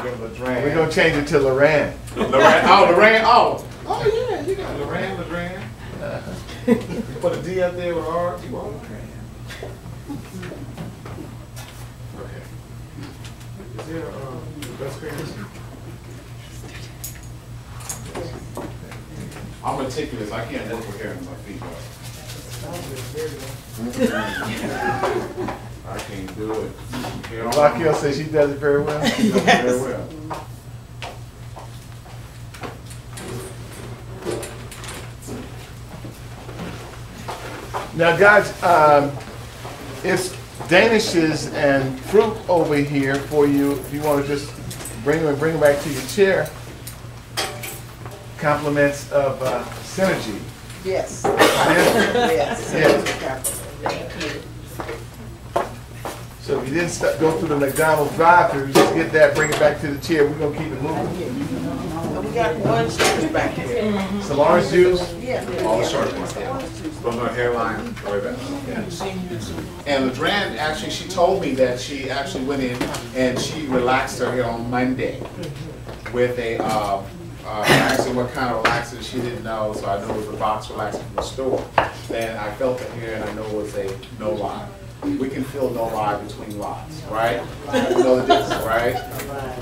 LaRan. We're gonna change it to LaRan. LaRan. Oh, LaRan. Oh yeah, you got LaRan. You put a D up there with R. You want LaRan. Okay. Is there best friends? I'm meticulous. I can't look for hair in my feet. I can't do it. Raquel says she does it very well. She does it very well. Now, guys, it's danishes and fruit over here for you. If you want to just bring them back to your chair. Compliments of synergy. Yes. Yes. Yes. Yes. So if you didn't go through the McDonald's drive-thru, just get that, bring it back to the chair. We're gonna keep it moving. And we got orange juice back here. Some orange juice. Yeah. All the short ones. From her hairline, way back. And LaRan, actually, she told me that she actually went in and she relaxed her hair on Monday with a, I asked her what kind of relaxer. She didn't know, so I knew it was a box relaxer from the store. Then I felt the hair and I know it was a no lie. We can feel no lie between lies, right? You know the difference, right?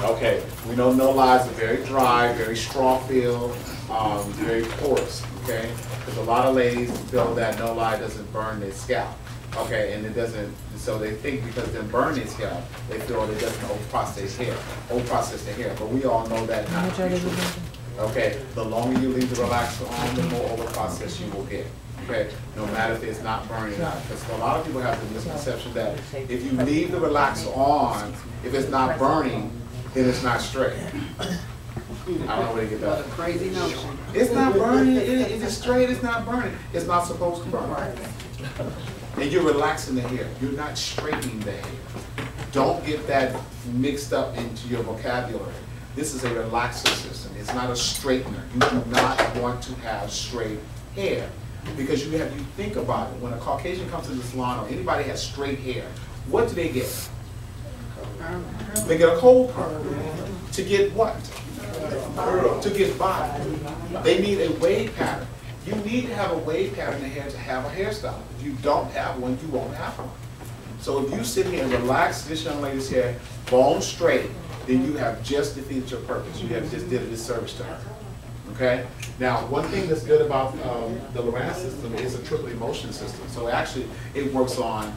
Okay, we know no lies are very dry, very straw feel, very coarse, okay? Because a lot of ladies feel that no lie doesn't burn their scalp, okay? And it doesn't, so they think because they burn their scalp, they feel it doesn't overprocess the hair. But we all know that not to be true. Okay, the longer you leave the relaxer on, the more overprocessed you will get. Okay, no matter if it's not burning out. Because a lot of people have the misconception that if you leave the relaxer on, if it's not burning, then it's not straight. I don't know where to get that. What a crazy notion. It's not burning. If it's straight, it's not burning. It's not supposed to burn. And you're relaxing the hair. You're not straightening the hair. Don't get that mixed up into your vocabulary. This is a relaxer system. It's not a straightener. You do not want to have straight hair. Because you think about it, when a Caucasian comes to the salon or anybody has straight hair, what do they get? They get a cold perm. To get what? To get body. They need a wave pattern. You need to have a wave pattern in the hair to have a hairstyle. If you don't have one, you won't have one. So if you sit here and relax this young lady's hair bone straight, then you have just defeated your purpose. You have just did a disservice to her. Okay? Now, one thing that's good about the LaRan system is a triple emulsion system. So actually, it works for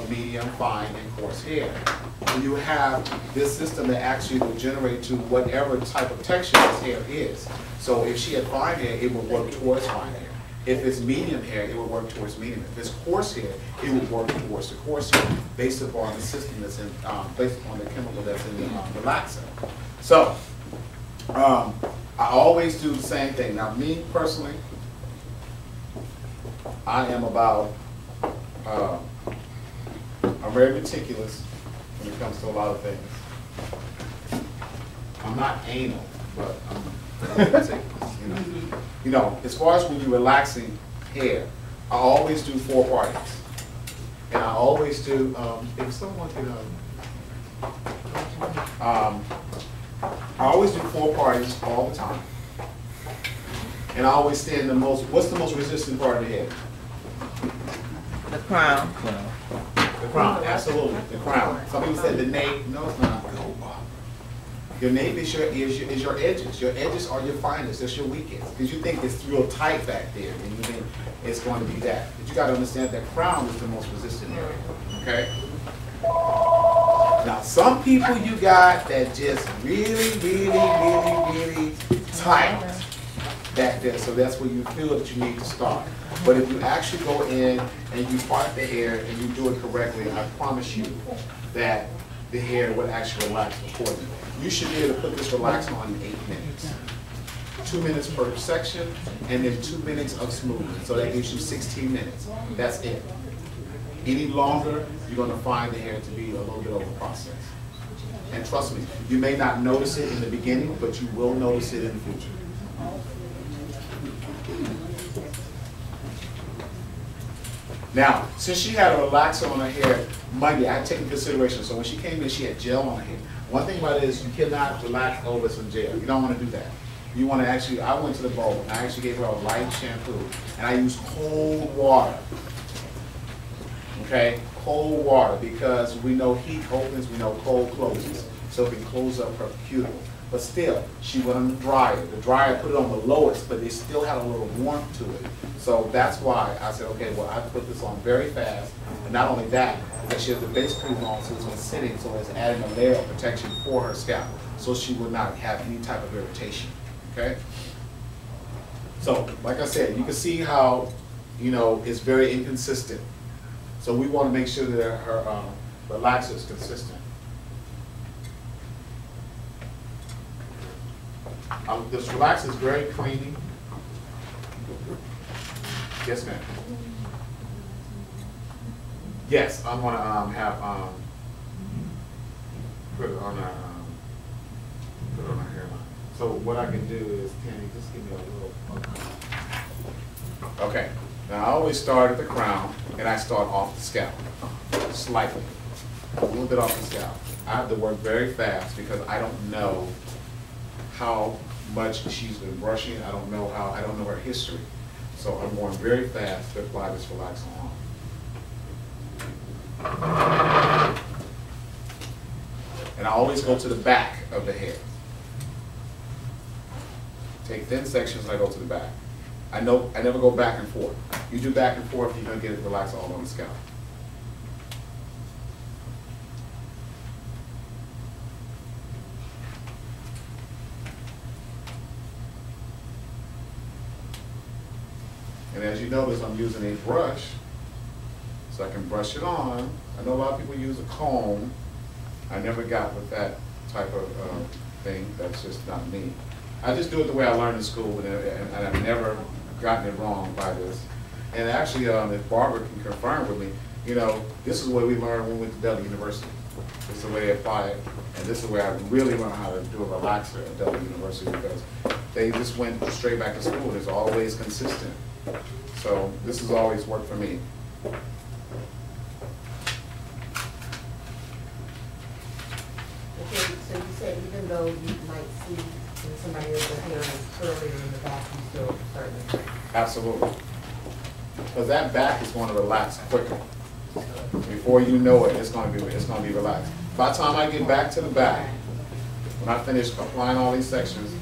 medium, fine, and coarse hair. And you have this system that actually will generate to whatever type of texture this hair is. So if she had fine hair, it would work towards fine hair. If it's medium hair, it would work towards medium. If it's coarse hair, it would work towards the coarse hair, based upon the system that's in, based upon the chemical that's in the relaxer. So, I always do the same thing. Now, me personally, I am about, I'm very meticulous when it comes to a lot of things. I'm not anal, but I'm very meticulous, You know, as far as when you're relaxing hair, I always do 4 parties. And I always do, if someone could, I always do 4 parties all the time. And I always stay in what's the most resistant part of the head? The crown. The crown, absolutely, the crown. Some people said the nape, no it's not. Your nape is your edges. Your edges are your finest, that's your weakest. Because you think it's real tight back there, and you think it's going to be that. But you got to understand that crown is the most resistant area, okay? Now, some people you got that just really tight back there, so that's where you feel that you need to start. But if you actually go in and you part the hair and you do it correctly, I promise you that the hair will actually relax accordingly. You should be able to put this relaxer on in 8 minutes. 2 minutes per section, and then 2 minutes of smoothing. So that gives you 16 minutes. That's it. Any longer, you're going to find the hair to be a little bit overprocessed. And trust me, you may not notice it in the beginning, but you will notice it in the future. Now, since she had a relaxer on her hair Monday, I had taken consideration. So when she came in, she had gel on her hair. One thing about it is you cannot relax over some gel. You don't want to do that. You want to actually, I went to the bowl and I actually gave her a light shampoo and I used cold water. Okay, cold water, because we know heat opens, we know cold closes. So it can close up her cuticle. But still, she went on the dryer. The dryer put it on the lowest, but it still had a little warmth to it. So that's why I said, okay, well, I put this on very fast. And not only that, but she has the base cream on, so it's been sitting, so it's adding a layer of protection for her scalp, so she would not have any type of irritation. Okay? So, like I said, you can see how, you know, it's very inconsistent. So we want to make sure that her relaxer is consistent. This relaxer is very creamy. Yes, ma'am. Yes, I'm gonna have put it on our hairline. So what I can do is, Tanny, just give me a little. Okay. Now I always start at the crown, and I start off the scalp, slightly, a little bit off the scalp. I have to work very fast because I don't know how much she's been brushing. I don't know her history. So I'm going very fast to apply this relaxer on. And I always go to the back of the hair. Take thin sections and I go to the back. I never go back and forth. You do back and forth, you're going to get it relaxed all on the scalp. And as you notice, I'm using a brush, so I can brush it on. I know a lot of people use a comb. I never got with that type of thing. That's just not me. I just do it the way I learned in school, and I've never gotten it wrong by this. And actually, if Barbara can confirm with me, you know, this is what we learned when we went to Delhi University. This is the way they apply it, and this is where I really learned how to do a relaxer at Delhi University, because they just went straight back to school. It's always consistent. So this has always worked for me. Okay, so you said even though you might see when somebody else's hair is curlier in the back, you still certainly. Absolutely. Because that back is going to relax quicker. Before you know it, it's going to be relaxed. By the time I get back to the back, when I finish applying all these sections,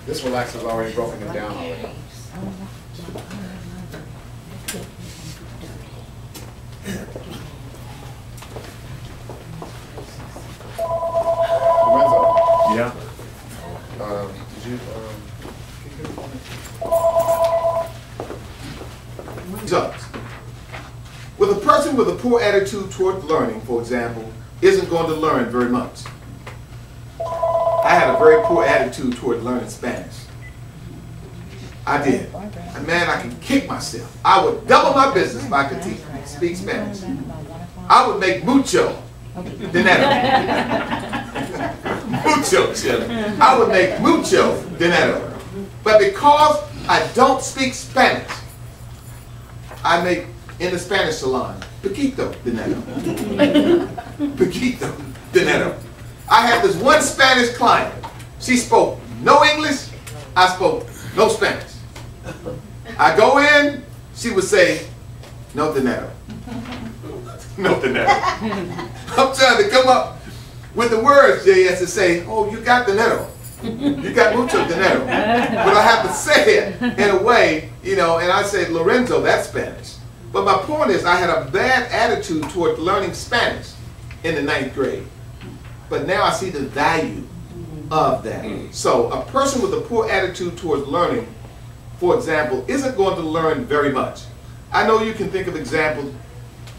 this relaxer has already broken it down already. Lorenzo. Yeah. Did you? Results. With a person with a poor attitude toward learning, for example, isn't going to learn very much. I had a very poor attitude toward learning Spanish. I did. And man, I could kick myself. I would double my business if I could speak Spanish. I would make mucho dinero. Mucho, chile. I would make mucho dinero. But because I don't speak Spanish, I make, in the Spanish salon, poquito dinero. Poquito dinero. I had this one Spanish client. She spoke no English. I spoke no Spanish. I go in, she would say, no dinero. No dinero. I'm trying to come up with the words, JS, to say, oh, you got dinero. You got mucho dinero. But I have to say it in a way, you know, and I say, Lorenzo, that's Spanish. But my point is, I had a bad attitude toward learning Spanish in the 9th grade. But now I see the value of that. So a person with a poor attitude towards learning, for example, isn't going to learn very much. I know you can think of examples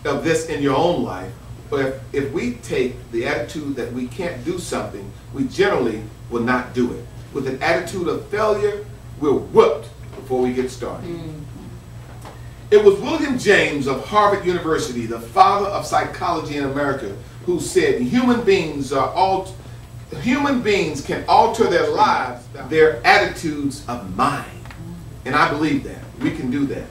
of this in your own life, but if we take the attitude that we can't do something, we generally will not do it. With an attitude of failure, we're whooped before we get started. It was William James of Harvard University, the father of psychology in America, who said human beings can alter their lives, their attitudes of mind. And I believe that. We can do that.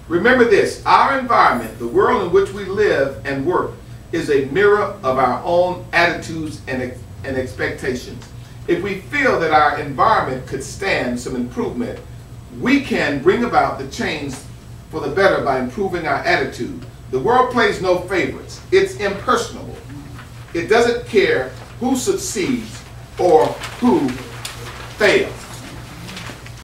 Remember this, our environment, the world in which we live and work, is a mirror of our own attitudes and and expectations. If we feel that our environment could stand some improvement, we can bring about the change for the better by improving our attitude. The world plays no favorites. It's impersonal. It doesn't care who succeeds